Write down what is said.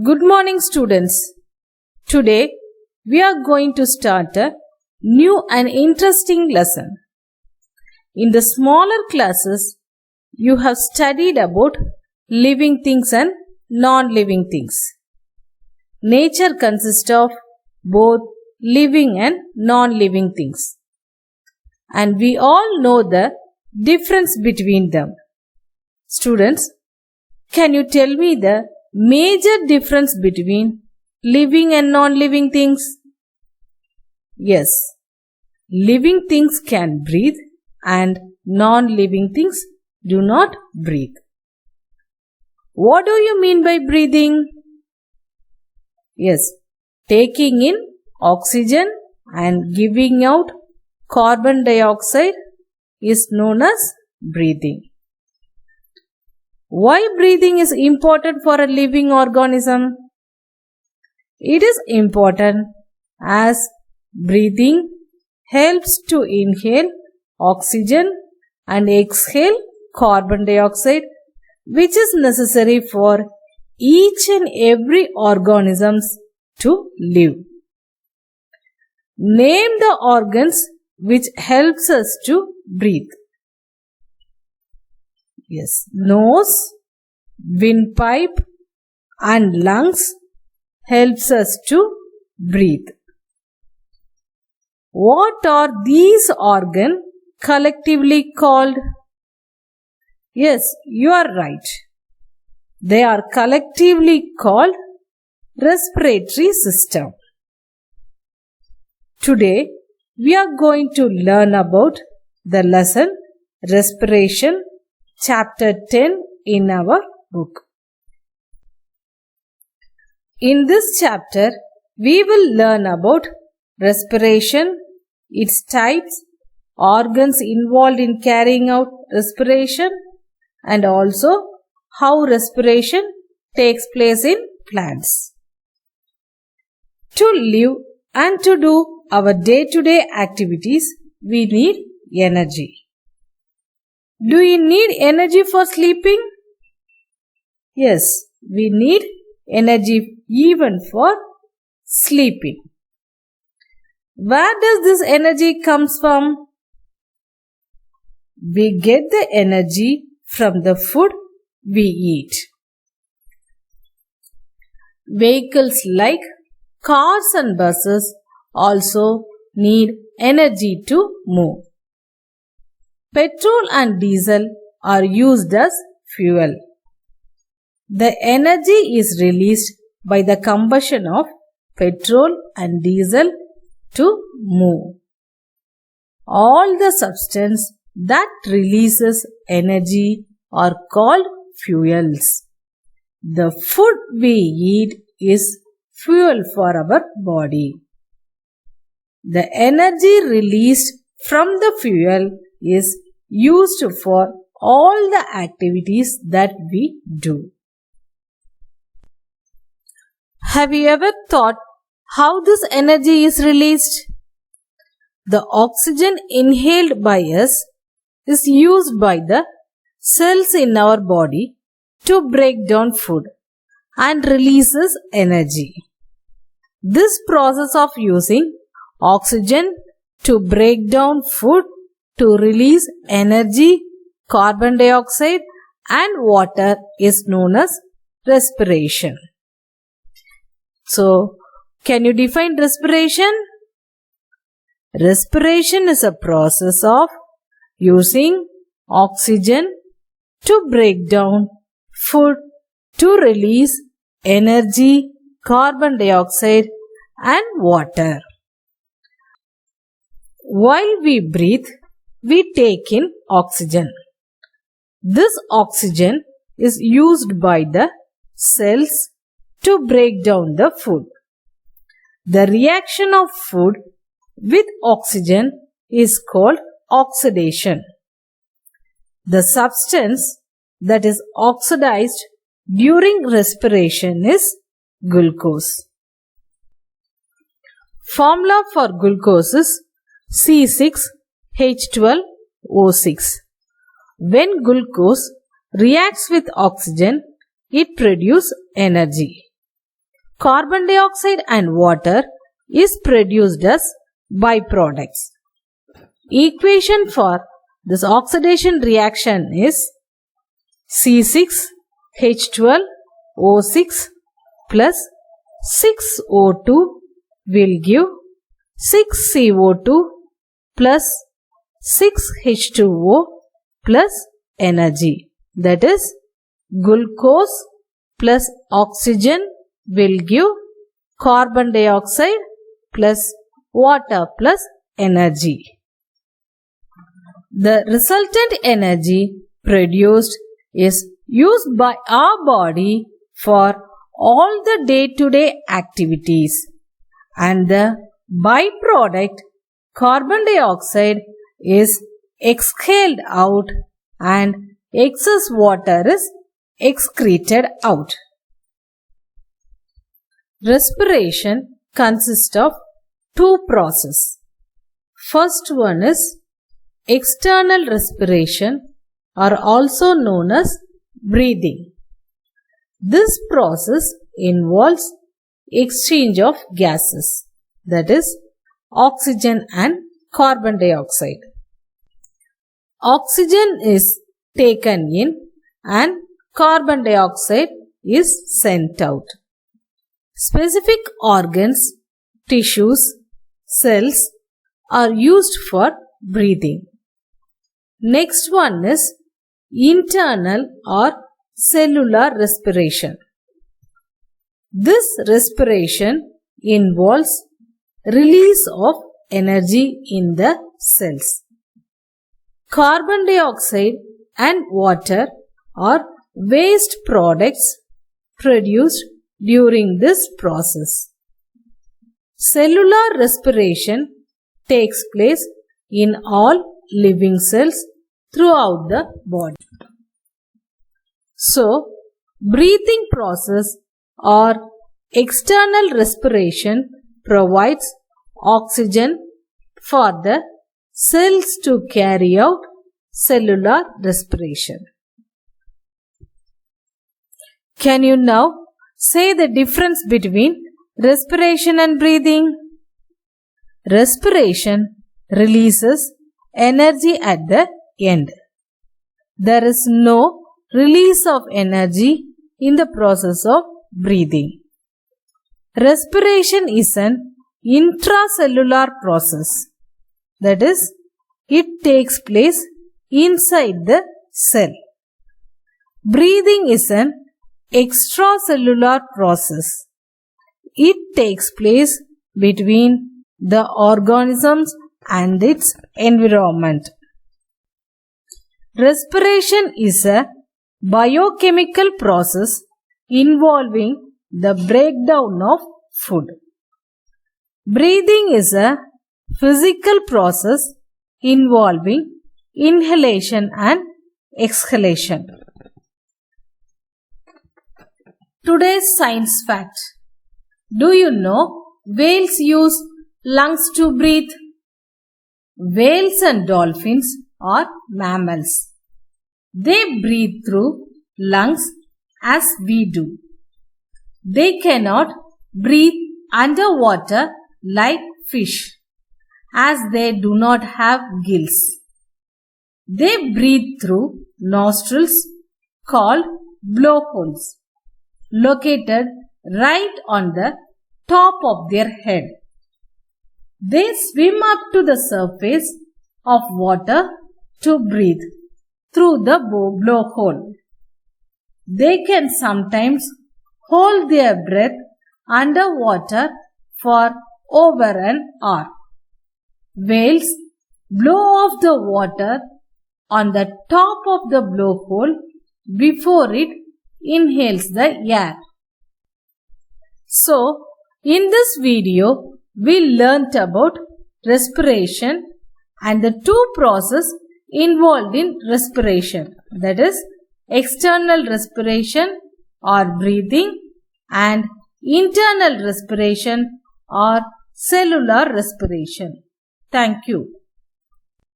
Good morning, students. Today we are going to start a new and interesting lesson. In the smaller classes, you have studied about living things and non-living things. Nature consists of both living and non-living things. And we all know the difference between them. Students, can you tell me the major difference between living and non-living things? Yes, living things can breathe and non-living things do not breathe. What do you mean by breathing? Yes, taking in oxygen and giving out carbon dioxide is known as breathing. Why breathing is important for a living organism? It is important as breathing helps to inhale oxygen and exhale carbon dioxide, which is necessary for each and every organisms to live. Name the organs which helps us to breathe. Yes, nose, windpipe and lungs helps us to breathe. What are these organs collectively called? Yes, you are right. They are collectively called respiratory system. Today, we are going to learn about the lesson Respiration, Chapter 10 in our book. In this chapter, we will learn about respiration, its types, organs involved in carrying out respiration, and also how respiration takes place in plants. To live and to do our day-to-day activities, we need energy. Do you need energy for sleeping? Yes, we need energy even for sleeping. Where does this energy comes from? We get the energy from the food we eat. Vehicles like cars and buses also need energy to move. Petrol and diesel are used as fuel. The energy is released by the combustion of petrol and diesel to move. All the substance that releases energy are called fuels. The food we eat is fuel for our body. The energy released from the fuel is used for all the activities that we do. Have you ever thought how this energy is released? The oxygen inhaled by us is used by the cells in our body to break down food and releases energy. This process of using oxygen to break down food to release energy, carbon dioxide and water is known as respiration. So, can you define respiration? Respiration is a process of using oxygen to break down food to release energy, carbon dioxide and water. While we breathe, we take in oxygen. This oxygen is used by the cells to break down the food. The reaction of food with oxygen is called oxidation. The substance that is oxidized during respiration is glucose. Formula for glucose is C6H12O6. When glucose reacts with oxygen, it produces energy. carbon dioxide and water is produced as byproducts. Equation for this oxidation reaction is C6H12O6 plus 6O2 will give 6CO2 plus 6H2O plus energy. That is, glucose plus oxygen will give carbon dioxide plus water plus energy. The resultant energy produced is used by our body for all the day-to-day activities, and the byproduct carbon dioxide is exhaled out and excess water is excreted out. Respiration consists of two processes. First one is external respiration, or also known as breathing. This process involves exchange of gases, that is, oxygen and carbon dioxide. Oxygen is taken in and carbon dioxide is sent out. Specific organs, tissues, cells are used for breathing. Next one is internal or cellular respiration. This respiration involves release of energy in the cells. Carbon dioxide and water are waste products produced during this process. Cellular respiration takes place in all living cells throughout the body. So, breathing process or external respiration provides oxygen for the cells to carry out cellular respiration. Can you now say the difference between respiration and breathing? Respiration releases energy at the end. There is no release of energy in the process of breathing. Respiration is an intracellular process. That is, it takes place inside the cell. Breathing is an extracellular process. It takes place between the organisms and its environment. Respiration is a biochemical process involving the breakdown of food. Breathing is a physical process involving inhalation and exhalation. Today's science fact. Do you know whales use lungs to breathe? Whales and dolphins are mammals. They breathe through lungs as we do. They cannot breathe underwater like fish, as they do not have gills. They breathe through nostrils called blowholes, located right on the top of their head. They swim up to the surface of water to breathe through the blowhole. They can sometimes hold their breath underwater for over an hour. Whales blow off the water on the top of the blowhole before it inhales the air. So, in this video, we learnt about respiration and the two processes involved in respiration, that is, external respiration or breathing and internal respiration or cellular respiration. Thank you.